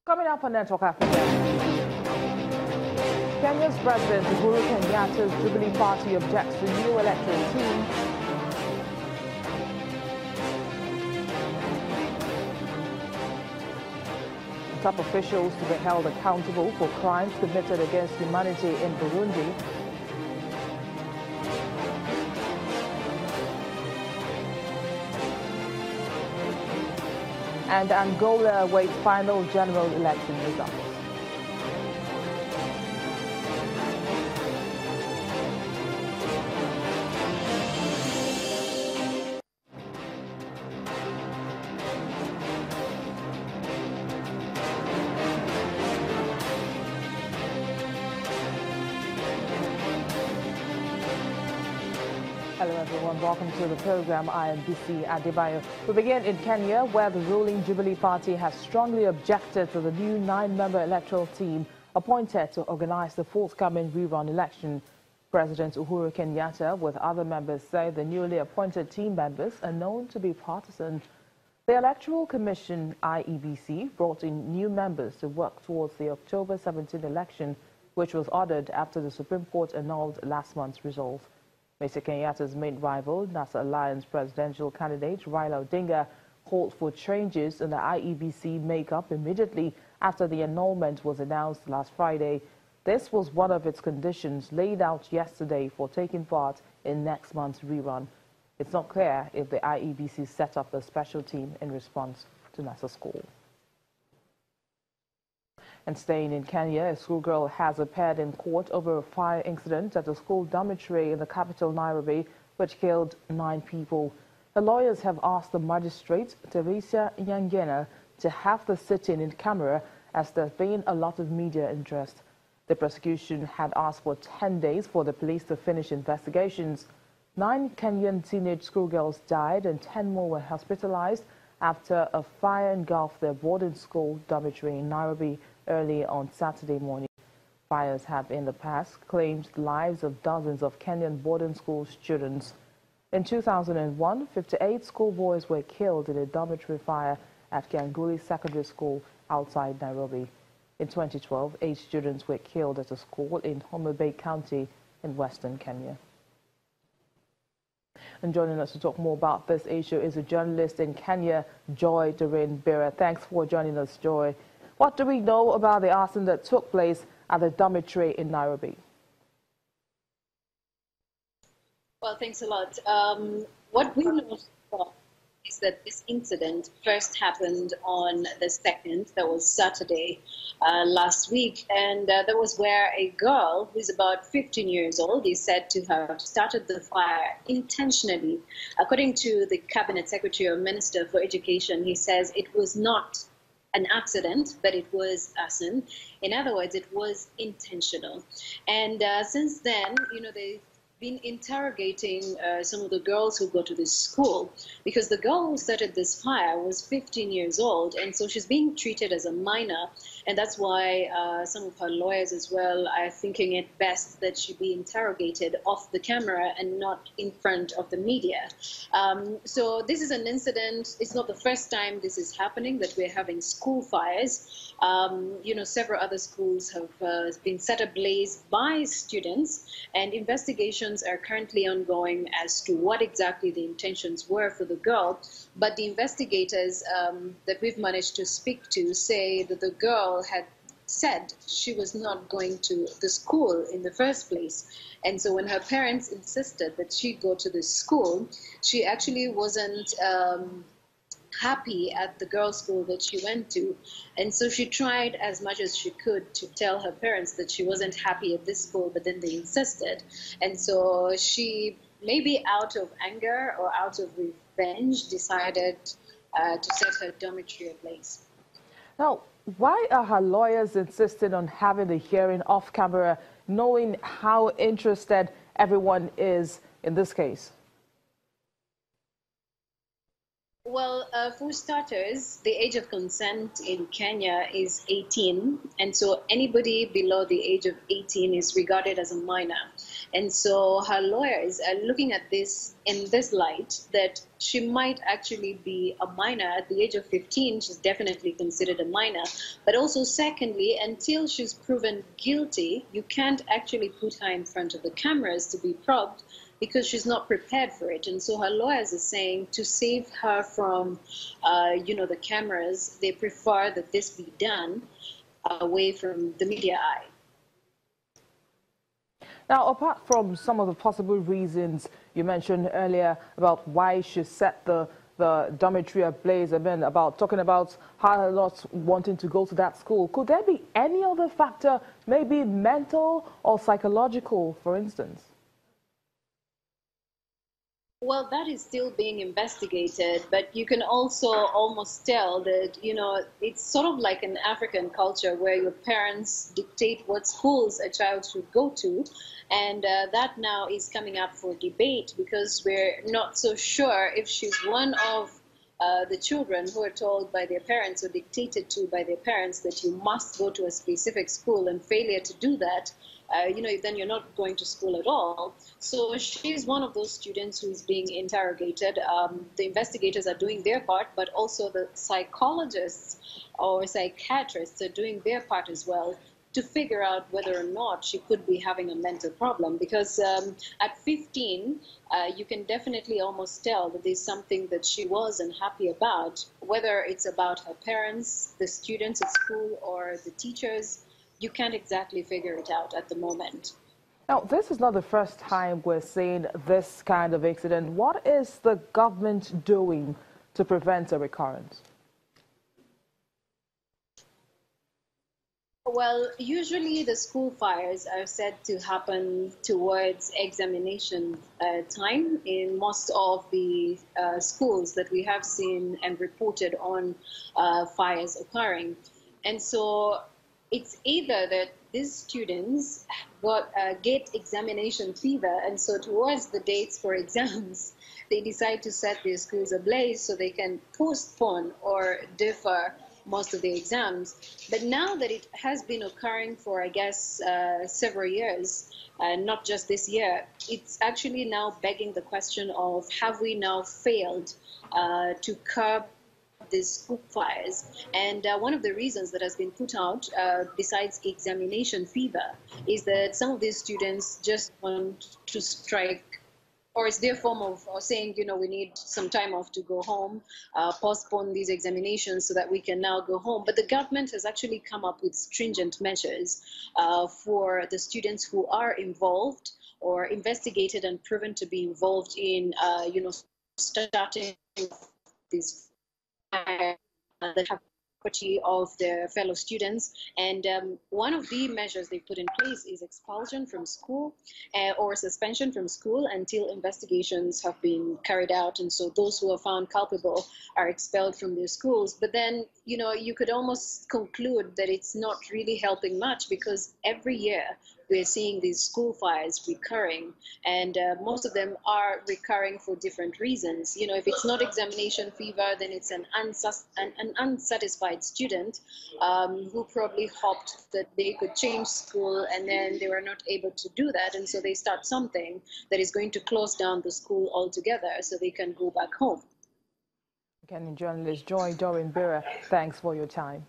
Coming up on Network Africa, Kenya's President Uhuru Kenyatta's Jubilee Party objects to new electoral team. Top officials to be held accountable for crimes committed against humanity in Burundi. And Angola awaits final general election results. Hello everyone, welcome to the program. I am BC Adebayo. We begin in Kenya, where the ruling Jubilee Party has strongly objected to the new 9-member electoral team appointed to organize the forthcoming rerun election. President Uhuru Kenyatta with other members say the newly appointed team members are known to be partisan. The Electoral Commission, IEBC, brought in new members to work towards the October 17 election, which was ordered after the Supreme Court annulled last month's result. Mr. Kenyatta's main rival, NASA Alliance presidential candidate Raila Odinga, called for changes in the IEBC makeup immediately after the annulment was announced last Friday. This was one of its conditions laid out yesterday for taking part in next month's rerun. It's not clear if the IEBC set up a special team in response to NASA's call. And staying in Kenya, a schoolgirl has appeared in court over a fire incident at a school dormitory in the capital, Nairobi, which killed 9 people. The lawyers have asked the magistrate, Teresa Nyangena, to have the sit-in in camera as there's been a lot of media interest. The prosecution had asked for 10 days for the police to finish investigations. 9 Kenyan teenage schoolgirls died and 10 more were hospitalized after a fire engulfed their boarding school dormitory in Nairobi early on Saturday morning. Fires have in the past claimed the lives of dozens of Kenyan boarding school students. In 2001, 58 schoolboys were killed in a dormitory fire at Kianguli Secondary School outside Nairobi. In 2012, 8 students were killed at a school in Homa Bay County in western Kenya. And joining us to talk more about this issue is a journalist in Kenya, Joy Doreen Bera. Thanks for joining us, Joy. What do we know about the arson that took place at the dormitory in Nairobi? Well, thanks a lot. What we know is that this incident first happened on the 2nd, that was Saturday last week, and that was where a girl who is about 15 years old is said to have started the fire intentionally. According to the Cabinet Secretary or Minister for Education, he says it was not an accident, but it was arson. In other words, it was intentional. And since then, they've been interrogating some of the girls who go to this school, because the girl who started this fire was 15 years old, and so she's being treated as a minor, and that's why some of her lawyers as well are thinking it best that she be interrogated off the camera and not in front of the media. So this is an incident. It's not the first time this is happening, that we're having school fires. Several other schools have been set ablaze by students, and investigations are currently ongoing as to what exactly the intentions were for the girl. But the investigators that we've managed to speak to say that the girl had said she was not going to the school in the first place. And so when her parents insisted that she go to the school, she actually wasn't happy at the girls' school that she went to. And so she tried as much as she could to tell her parents that she wasn't happy at this school, but then they insisted. And so she, maybe out of anger or out of revenge, decided to set her dormitory ablaze. Now, why are her lawyers insisting on having the hearing off camera, knowing how interested everyone is in this case? Well, for starters, the age of consent in Kenya is 18, and so anybody below the age of 18 is regarded as a minor. And so her lawyers are looking at this in this light, that she might actually be a minor. At the age of 15, she's definitely considered a minor. But also, secondly, until she's proven guilty, you can't actually put her in front of the cameras to be probed, because she's not prepared for it. And so her lawyers are saying, to save her from, the cameras, they prefer that this be done away from the media eye. Now, apart from some of the possible reasons you mentioned earlier about why she set the dormitory ablaze, I mean, about talking about her not wanting to go to that school, could there be any other factor, maybe mental or psychological, for instance? Well, that is still being investigated, but you can also almost tell that, it's sort of like an African culture where your parents dictate what schools a child should go to. And that now is coming up for debate, because we're not so sure if she's one of the children who are told by their parents or dictated to by their parents that you must go to a specific school, and failure to do that, then you're not going to school at all. So she's one of those students who's being interrogated. The investigators are doing their part, but also the psychologists or psychiatrists are doing their part as well, to figure out whether or not she could be having a mental problem. Because at 15, you can definitely almost tell that there's something that she wasn't happy about, whether it's about her parents, the students at school, or the teachers. You can't exactly figure it out at the moment. Now, this is not the first time we're seeing this kind of incident. What is the government doing to prevent a recurrence? Well, usually the school fires are said to happen towards examination time in most of the schools that we have seen and reported on fires occurring. And so it's either that these students get examination fever, and so towards the dates for exams, they decide to set their schools ablaze so they can postpone or defer most of the exams. But now that it has been occurring for, I guess, several years, not just this year, it's actually now begging the question of, have we now failed to curb these school fires? And one of the reasons that has been put out, besides examination fever, is that some of these students just want to strike, or it's their form of saying, we need some time off to go home, postpone these examinations so that we can now go home. But the government has actually come up with stringent measures for the students who are involved or investigated and proven to be involved in, starting these fires that have property of their fellow students. And one of the measures they put in place is expulsion from school or suspension from school until investigations have been carried out. And so those who are found culpable are expelled from their schools. But then, you could almost conclude that it's not really helping much, because every year we're seeing these school fires recurring, and most of them are recurring for different reasons. If it's not examination fever, then it's an unsatisfied student who probably hoped that they could change school, and then they were not able to do that, and so they start something that is going to close down the school altogether so they can go back home. Kenyan journalist Joy Dorin Bira, thanks for your time.